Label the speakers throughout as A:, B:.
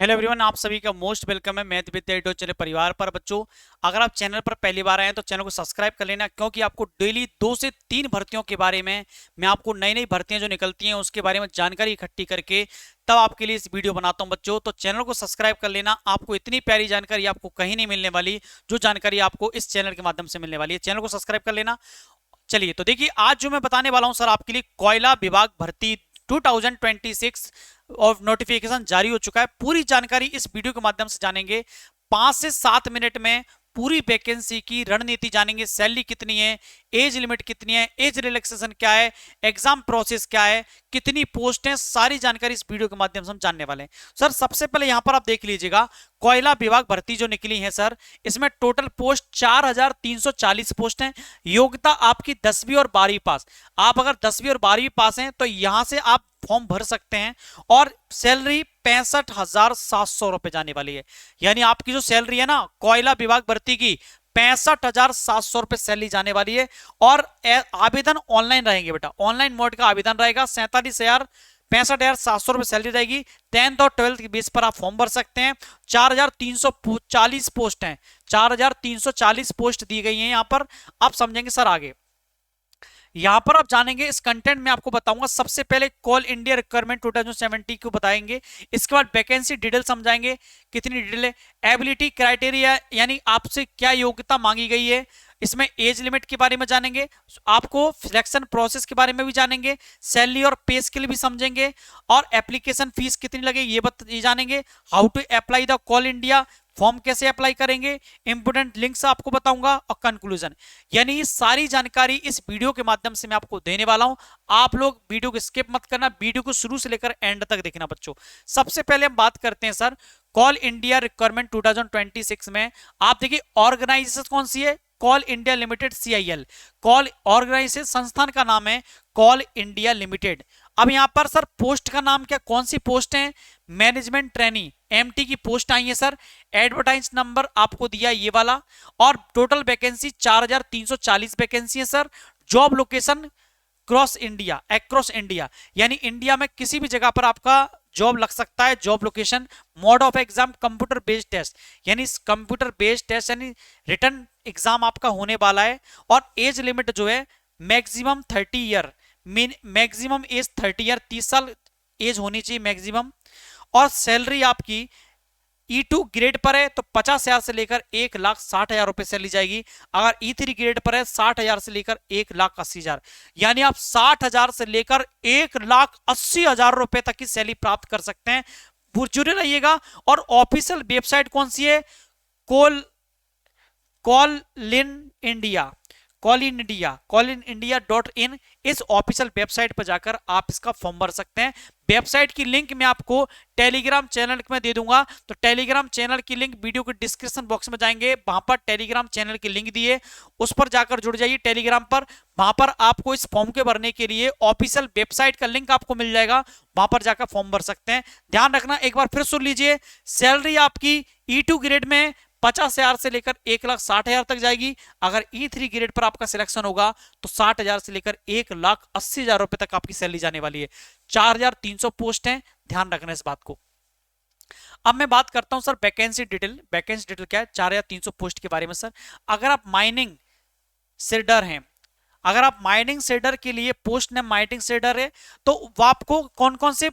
A: Hello everyone, आप सभी का मोस्ट वेलकम है मैथ विद्या यूट्यूब चैनल परिवार पर। बच्चों, अगर आप चैनल पर पहली बार आए हैं तो चैनल को सब्सक्राइब कर लेना, क्योंकि आपको डेली 2 से 3 भर्तियों के बारे में मैं आपको नई नई भर्तियां जो निकलती हैं उसके बारे में जानकारी इकट्ठी करके तब आपके लिए इस वीडियो बनाता हूं। बच्चों, तो चैनल को सब्सक्राइब कर लेना, आपको इतनी प्यारी जानकारी आपको कहीं नहीं मिलने वाली जो जानकारी आपको इस चैनल के माध्यम से मिलने वाली है। चैनल को सब्सक्राइब कर लेना। चलिए, तो देखिए, आज जो मैं बताने वाला हूं सर आपके लिए कोयला विभाग भर्ती 2026 और नोटिफिकेशन जारी हो चुका है। पूरी जानकारी इस वीडियो के माध्यम से जानेंगे। 5 से 7 मिनट में पूरी वैकेंसी की रणनीति जानेंगे। सैलरी कितनी है, एज लिमिट कितनी है, एज रिलैक्सेशन क्या है, एग्जाम प्रोसेस क्या है, कितनी पोस्ट है, सारी जानकारी इस वीडियो के माध्यम से हम जानने वाले हैं। सर, सबसे पहले यहां पर आप देख लीजिएगा, कोयला विभाग भर्ती जो निकली है सर, इसमें टोटल पोस्ट 4340 पोस्ट हैं। योग्यता आपकी 10वीं और 12वीं पास। आप अगर 10वीं और 12वीं पास हैं तो यहां से आप फॉर्म भर सकते हैं। और सैलरी 65,700 रुपए जाने वाली है। यानी आपकी जो सैलरी है ना कोयला विभाग भर्ती की, 65,700 रुपए सैलरी जाने वाली है। और आवेदन ऑनलाइन रहेंगे बेटा, ऑनलाइन मोड का आवेदन रहेगा। 65,700 रुपए सैलरी रहेगी। 10th और 12th के बेस पर आप फॉर्म भर सकते हैं। 4,340 पोस्ट हैं, 4,340 पोस्ट दी गई हैं यहां पर। आप समझेंगे सर आगे, यहां पर आप जानेंगे इस कंटेंट में आपको बताऊंगा। सबसे पहले कोल इंडिया रिक्वायरमेंट 2070 को बताएंगे। इसके बाद वैकेंसी डिटेल समझाएंगे, कितनी डिटेल है, एबिलिटी क्राइटेरिया यानी आपसे क्या योग्यता मांगी गई है, इसमें एज लिमिट के बारे में जानेंगे, आपको सिलेक्शन प्रोसेस के बारे में भी जानेंगे, सैलरी और पे स्केल भी समझेंगे, और एप्लीकेशन फीस कितनी लगेगी ये जानेंगे। How to apply the Coal India, form कैसे अप्लाई करेंगे, इंपोर्टेंट लिंक्स आपको बताऊंगा, और कंक्लूजन। यानी ये सारी जानकारी इस वीडियो के माध्यम से मैं आपको देने वाला हूं। आप लोग वीडियो को स्किप मत करना, वीडियो को शुरू से लेकर एंड तक देखना बच्चों। सबसे पहले हम बात करते हैं सर कॉल इंडिया रिक्वायरमेंट 2026 में। आप देखिए, ऑर्गेनाइजेशन कौन सी है, Coal India Limited, CIL। Coal organization संस्थान का नाम है कॉल इंडिया लिमिटेड। अब यहां पर सर पोस्ट का नाम क्या, कौन सी पोस्ट है, मैनेजमेंट ट्रेनी MT की पोस्ट आई है सर। एडवर्टाइज नंबर आपको दिया ये वाला। और टोटल वैकेंसी 4,340 वैकेंसी है sir. Job location cross India, across India, यानी इंडिया में किसी भी जगह पर आपका जॉब लग सकता है। Job location, mode of exam computer based test, यानी कंप्यूटर बेस्ड टेस्ट यानी रिटर्न एग्जाम आपका होने वाला है। और एज लिमिट जो है maximum 30 year, maximum age 30 year, 30 साल एज होनी चाहिए मैक्सिमम। और सैलरी आपकी E2 ग्रेड पर है तो 50,000 से लेकर 1,60,000 रुपए सैलरी जाएगी। अगर E3 ग्रेड पर है 60,000 से लेकर 1,80,000, यानी आप 60,000 से लेकर 1,80,000 रुपए तक की सैलरी प्राप्त कर सकते हैं। जुड़े रहिएगा। और ऑफिशियल वेबसाइट कौन सी है, कोल कॉल इन इंडिया, callin.in, इस ऑफिशियल वेबसाइट पर जाकर आप इसका फॉर्म भर सकते हैं। वेबसाइट की लिंक मैं आपको टेलीग्राम चैनल में दे दूंगा, तो टेलीग्राम चैनल की लिंक वीडियो के डिस्क्रिप्शन बॉक्स में जाएंगे, वहां पर टेलीग्राम चैनल की लिंक दिए, उस पर जाकर जुड़ जाइए टेलीग्राम पर। वहां पर आपको इस फॉर्म के भरने के लिए ऑफिशियल वेबसाइट का लिंक आपको मिल जाएगा, वहां पर जाकर फॉर्म भर सकते हैं। ध्यान रखना, एक बार फिर सुन लीजिए, सैलरी आपकी E2 ग्रेड में 50,000 से लेकर 1,60,000 तक जाएगी। अगर E3 ग्रेड पर आपका सिलेक्शन होगा तो 60,000 से लेकर 1,80,000 रुपए तक आपकी सैलरी जाने वाली है। 4,300 पोस्ट हैं, ध्यान रखना इस बात को। अब मैं बात करता हूं sir vacancy detail. Vacancy detail क्या है 4,300 पोस्ट के बारे में सर। अगर आप माइनिंग सीडर हैं, अगर आप माइनिंग सीडर के लिए पोस्ट ने माइनिंग सीडर है तो आपको कौन कौन से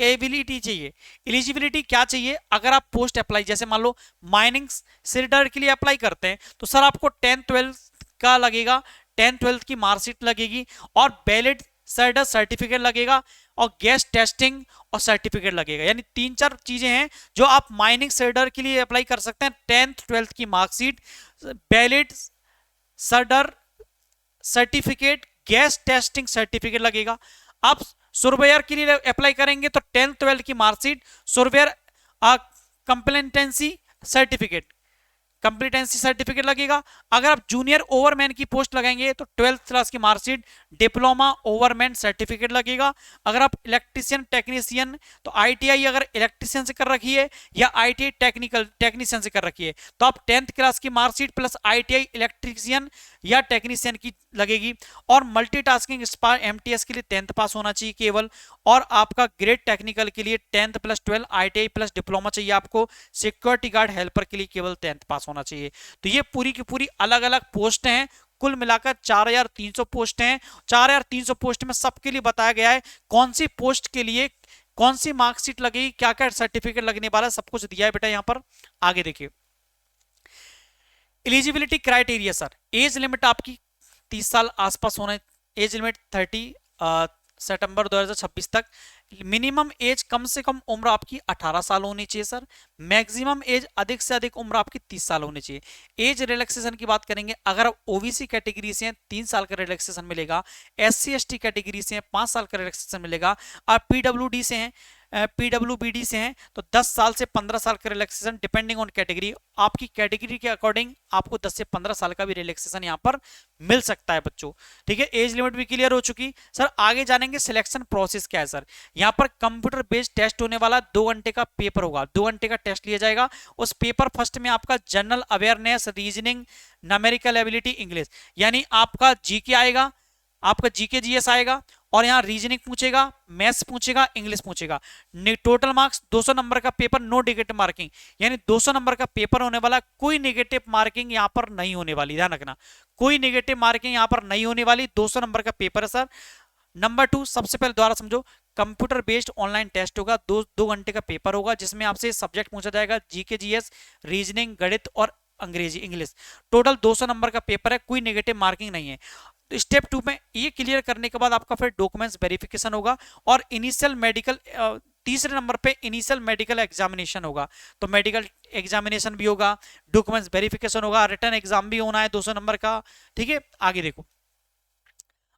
A: एबिलिटी चाहिए, एलिजिबिलिटी क्या चाहिए। अगर आप पोस्ट अप्लाई, जैसे मान लो माइनिंग सीडर के लिए अप्लाई करते हैं तो सर आपको 10th 12th का लगेगा, 10th 12th की मार्कशीट लगेगी, और वैलिड सीडर सर्टिफिकेट लगेगा, और गैस टेस्टिंग और सर्टिफिकेट लगेगा। यानी 3-4 चीजें हैं जो आप माइनिंग सीडर के लिए अप्लाई कर सकते हैं। 10th 12th की marksheet, valid cedar certificate, gas testing certificate लगेगा। आप सुरवेयर के लिए अप्लाई करेंगे तो 10th 12th की मार्कशीट, सुरवेयर कंप्लेंटेंसी सर्टिफिकेट, कंप्लीटेंसी सर्टिफिकेट लगेगा। अगर आप जूनियर ओवरमैन की पोस्ट लगाएंगे तो 12th क्लास की मार्कशीट, डिप्लोमा ओवरमैन सर्टिफिकेट लगेगा। अगर आप इलेक्ट्रीशियन टेक्नीशियन तो ITI अगर इलेक्ट्रीशियन से कर रखी है या ITI टेक्निकल टेक्नीशियन से कर रखी है तो आप 10th क्लास की मार्कशीट प्लस ITI इलेक्ट्रीशियन या टेक्नीशियन की लगेगी। और मल्टीटास्किंग स्पा एमटीएस के लिए 10th पास होना चाहिए केवल। और आपका ग्रेड टेक्निकल के लिए 10th plus 12 ITI plus diploma चाहिए आपको। सिक्योरिटी गार्ड हेल्पर के लिए केवल 10th पास होना चाहिए। तो ये पूरी की पूरी अलग अलग पोस्ट हैं, कुल मिलाकर 4300 पोस्ट हैं। 4300 पोस्ट में सबके लिए बताया गया है कौन सी पोस्ट के लिए कौन सी मार्कशीट लगेगी, क्या क्या सर्टिफिकेट लगने वाला है, सब कुछ दिया है बेटा यहां पर। आगे देखिए eligibility criteria sir, age limit आपकी 30 साल आसपास होना, एज लिमिट 30 सितंबर 2026 तक। मिनिमम एज कम से कम उम्र आपकी 18 साल होनी चाहिए सर। मैक्सिमम एज अधिक से अधिक उम्र आपकी 30 साल होनी चाहिए। एज रिलैक्सेशन की बात करेंगे, अगर आप ओबीसी कैटेगरी से हैं 3 साल का रिलैक्सेशन मिलेगा, एससी एसटी कैटेगरी से हैं 5 साल का रिलैक्सेशन मिलेगा, आप पीडब्ल्यूडी से हैं पीडब्ल्यूबीडी से हैं तो 10 साल से 15 साल का रिलैक्सेशन डिपेंडिंग ऑन कैटेगरी। आपकी कैटेगरी के अकॉर्डिंग आपको 10 से 15 साल का भी रिलैक्सेशन यहाँ पर मिल सकता है बच्चों। ठीक है, एज लिमिट भी क्लियर हो चुकी। सर आगे जानेंगे सिलेक्शन प्रोसेस क्या है सर। यहाँ पर कंप्यूटर बेस्ड टेस्ट होने वाला, 2 घंटे का पेपर होगा, 2 घंटे का टेस्ट लिया जाएगा। उस पेपर फर्स्ट में आपका general awareness, reasoning, numerical ability, English, यानी आपका जीके आएगा, आपका जीके जीएस आएगा, और यहाँ रीजनिंग पूछेगा, मैथ्स पूछेगा, इंग्लिश पूछेगा। टोटल मार्क्स 200 नंबर का पेपर, नो नेगेटिव मार्किंग, यानी 200 नंबर का पेपर होने वाला, कोई नेगेटिव मार्किंग यहाँ पर नहीं होने वाली, ध्यान रखना, कोई नेगेटिव मार्किंग यहाँ पर नहीं होने वाली। 200 नंबर का पेपर है सर। नंबर 2, सबसे पहले दोबारा समझो, कंप्यूटर बेस्ड ऑनलाइन टेस्ट होगा, 2 घंटे का पेपर होगा, जिसमें आपसे सब्जेक्ट पूछा जाएगा जीके जीएस, रीजनिंग, गणित और अंग्रेजी, इंग्लिश। टोटल 200 नंबर का पेपर है, कोई नेगेटिव मार्किंग नहीं है। तो स्टेप 2 में ये क्लियर करने के बाद आपका फिर डॉक्यूमेंट्स वेरिफिकेशन होगा और इनिशियल मेडिकल, तीसरे नंबर पे इनिशियल मेडिकल एग्जामिनेशन होगा। तो मेडिकल एग्जामिनेशन भी होगा, डॉक्यूमेंट्स वेरिफिकेशन होगा, रिटर्न एग्जाम भी होना है 200 नंबर का। ठीक है, आगे देखो,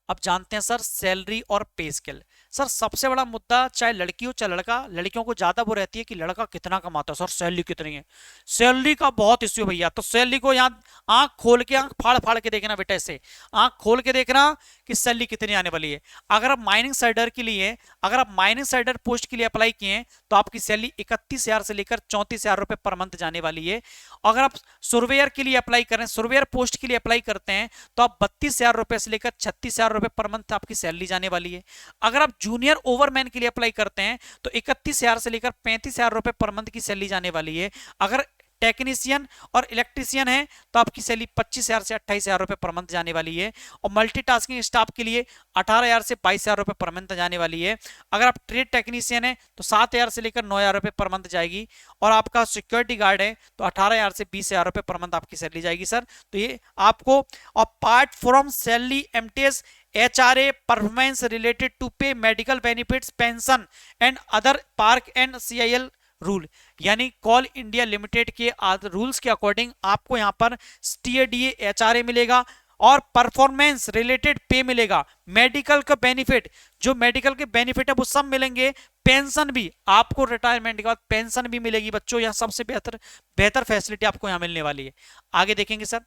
A: अब जानते हैं सर सैलरी और पे स्केल। सर सबसे बड़ा मुद्दा, चाहे लड़की हो चाहे लड़का, लड़कियों को ज्यादा वो रहती है कि लड़का कितना कमाता है, सर सैलरी कितनी है, सैलरी का बहुत इश्यू भैया। तो सैलरी को यहाँ आंख खोल के, आंख फाड़ फाड़ के देखना बेटा, ऐसे आंख खोल के देखना कि सैलरी कितनी आने वाली है। अगर आप माइनिंग साइडर के लिए, अगर आप माइनिंग साइडर पोस्ट के लिए अप्लाई किए हैं तो आपकी सैलरी 31,000 से लेकर 34,000 रुपए पर मंथ जाने वाली है। अगर आप सुरवेयर के लिए अप्लाई करें, सुरवेयर पोस्ट के लिए अप्लाई करते हैं तो आप 32,000 रुपए से लेकर 36,000 रुपए पर मंथ आपकी सैलरी जाने वाली है। अगर आप जूनियर ओवरमैन के लिए अप्लाई करते हैं तो 31,000 से लेकर 35,000 रुपए पर मंथ की सैलरी जाने वाली है। अगर टेक्नीशियन और इलेक्ट्रीशियन है तो आपकी सैलरी 25,000 से 28,000 रुपए पर मंथ जाने वाली है। और मल्टीटास्किंग स्टाफ के लिए 18,000 से 22,000 रुपए पर मंथ जाने वाली है। अगर आप ट्रेड टेक्नीशियन है तो 7,000 से लेकर 9,000 रुपए पर मंथ जाएगी। और आपका सिक्योरिटी गार्ड है तो 18,000 से 20,000 रुपए पर मंथ आपकी सैलरी जाएगी सर। तो ये आपको, apart from salary, MTS, HRA, performance related to pay, medical benefits, pension and other perks and CIL rule, यानी कॉल इंडिया लिमिटेड के रूल्स के अकॉर्डिंग आपको यहां पर TADA, HRA मिलेगा और परफॉर्मेंस रिलेटेड पे मिलेगा। मेडिकल का बेनिफिट, जो मेडिकल के बेनिफिट है वो सब मिलेंगे। पेंशन भी आपको, रिटायरमेंट के बाद पेंशन भी मिलेगी बच्चों। यहां सबसे बेहतर फैसिलिटी आपको यहां मिलने वाली है। आगे देखेंगे sir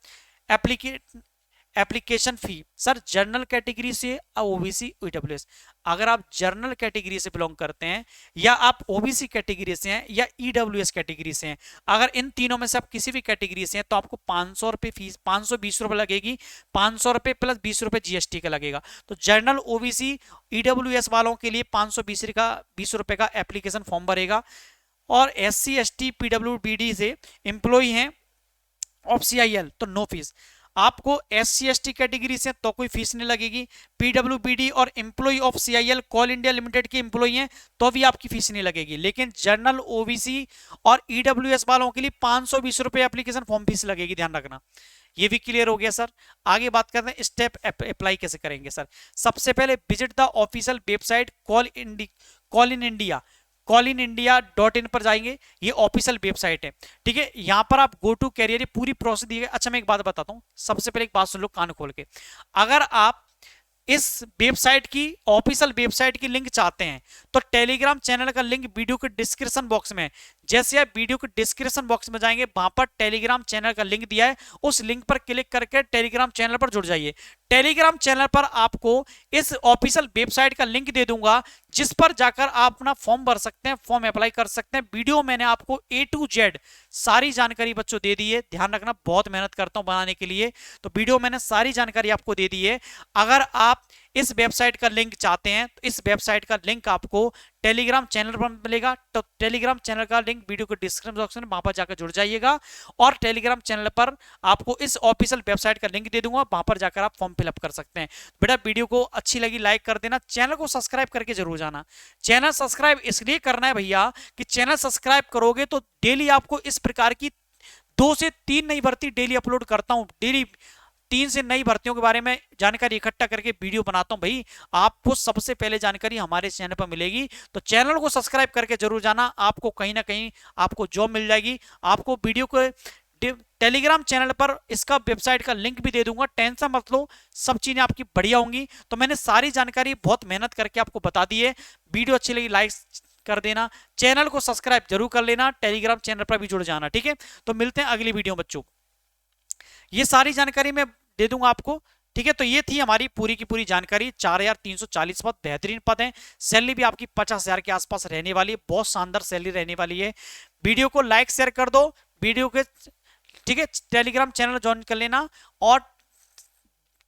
A: application fee. Sir general category से ओबीसी ईडब्ल्यूएस, अगर आप जनरल कैटेगरी से बिलोंग करते हैं या आप ओबीसी कैटेगरी से हैं या ईडब्ल्यूएस कैटेगरी से हैं, अगर इन तीनों में से आप किसी भी कैटेगरी से हैं तो आपको 500 रुपए फीस, 520 रुपए लगेगी, 500 रुपए प्लस 20 रुपए जीएसटी का लगेगा। तो जनरल ओबीसी ईडब्ल्यूएस वालों के लिए 520 रुपए का एप्लीकेशन फॉर्म भरेगा। और SC ST PWBD से एम्प्लॉय हैं ऑफ CIL तो नो फीस। आपको SC ST कैटेगरी से तो कोई फीस नहीं लगेगी। PWBD और employee of CIL, Coal India limited के एम्प्लॉय हैं तो भी आपकी फीस नहीं लगेगी। लेकिन जनरल OBC और EWS वालों के लिए 520 रुपए एप्लीकेशन फॉर्म फीस लगेगी, ध्यान रखना। ये भी क्लियर हो गया सर। आगे बात करते हैं स्टेप अप्लाई कैसे करेंगे सर। सबसे पहले visit the official website callinIndia.in पर जाएंगे, ये ऑफिशियल वेबसाइट है। ठीक है, यहां पर आप गो टू कैरियर, पूरी प्रोसेस दी गई। अच्छा मैं एक बात बताता हूं, सबसे पहले एक बात सुन लो कान खोल के। अगर आप इस वेबसाइट की, ऑफिशियल वेबसाइट की लिंक चाहते हैं तो टेलीग्राम चैनल का लिंक वीडियो के डिस्क्रिप्शन बॉक्स में, जैसे आप वीडियो के डिस्क्रिप्शन बॉक्स में जाएंगे, वहां पर टेलीग्राम चैनल का लिंक दिया है, उस लिंक पर क्लिक करके टेलीग्राम चैनल पर जुड़ जाइए। टेलीग्राम चैनल पर आपको इस ऑफिशियल वेबसाइट का लिंक दे दूंगा, जिस पर जाकर आप अपना फॉर्म भर सकते हैं, फॉर्म अप्लाई कर सकते हैं। वीडियो मैंने आपको A to Z सारी जानकारी बच्चों दे दी है। ध्यान रखना, बहुत मेहनत करता हूं बनाने के लिए, तो वीडियो मैंने सारी जानकारी आपको दे दी है। अगर आप इस वेबसाइट का लिंक चाहते हैं तो इस वेबसाइट का लिंक आपको टेलीग्राम चैनल पर मिलेगा। तो टेलीग्राम चैनल का लिंक वीडियो के डिस्क्रिप्शन बॉक्स में, वहां पर जाकर जुड़ जाइएगा। और टेलीग्राम चैनल पर आपको इस ऑफिशियल वेबसाइट का लिंक दे दूंगा, वहां पर जाकर आप फॉर्म फिलअप कर सकते हैं। बेटा वीडियो को अच्छी लगी लाइक कर देना, चैनल को सब्सक्राइब करके जरूर जाना। चैनल सब्सक्राइब इसलिए करना है भैया कि चैनल सब्सक्राइब करोगे तो डेली आपको इस प्रकार की 2 से 3 नई भर्ती डेली अपलोड करता हूं। डेली 3 से नई भर्तियों के बारे में जानकारी इकट्ठा करके वीडियो बनाता हूं भाई, आपको सबसे पहले जानकारी हमारे चैनल पर मिलेगी। तो चैनल को सब्सक्राइब करके जरूर जाना, आपको कहीं ना कहीं आपको जॉब मिल जाएगी। आपको वीडियो को टेलीग्राम चैनल पर इसका वेबसाइट का लिंक भी दे दूंगा, टेंशन मत लो, सब चीजें आपकी बढ़िया होंगी। तो मैंने सारी जानकारी बहुत मेहनत करके आपको बता दी है। वीडियो अच्छी लगी लाइक कर देना, चैनल को सब्सक्राइब जरूर कर लेना, टेलीग्राम चैनल पर भी जुड़ जाना, ठीक है। तो मिलते हैं अगली वीडियो बच्चों, ये सारी जानकारी मैं दे दूंगा आपको, ठीक है। तो ये थी हमारी पूरी की पूरी जानकारी। 4340 पद, बेहतरीन पद है, सैलरी भी आपकी 50,000 के आसपास रहने वाली है, बहुत शानदार सैलरी रहने वाली है। वीडियो को लाइक शेयर कर दो, वीडियो के, ठीक है, टेलीग्राम चैनल ज्वाइन कर लेना और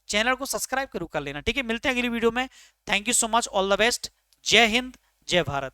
A: चैनल को सब्सक्राइब जरूर कर लेना, ठीक है। मिलते हैं अगली वीडियो में। Thank you so much, all the best, जय हिंद, जय भारत।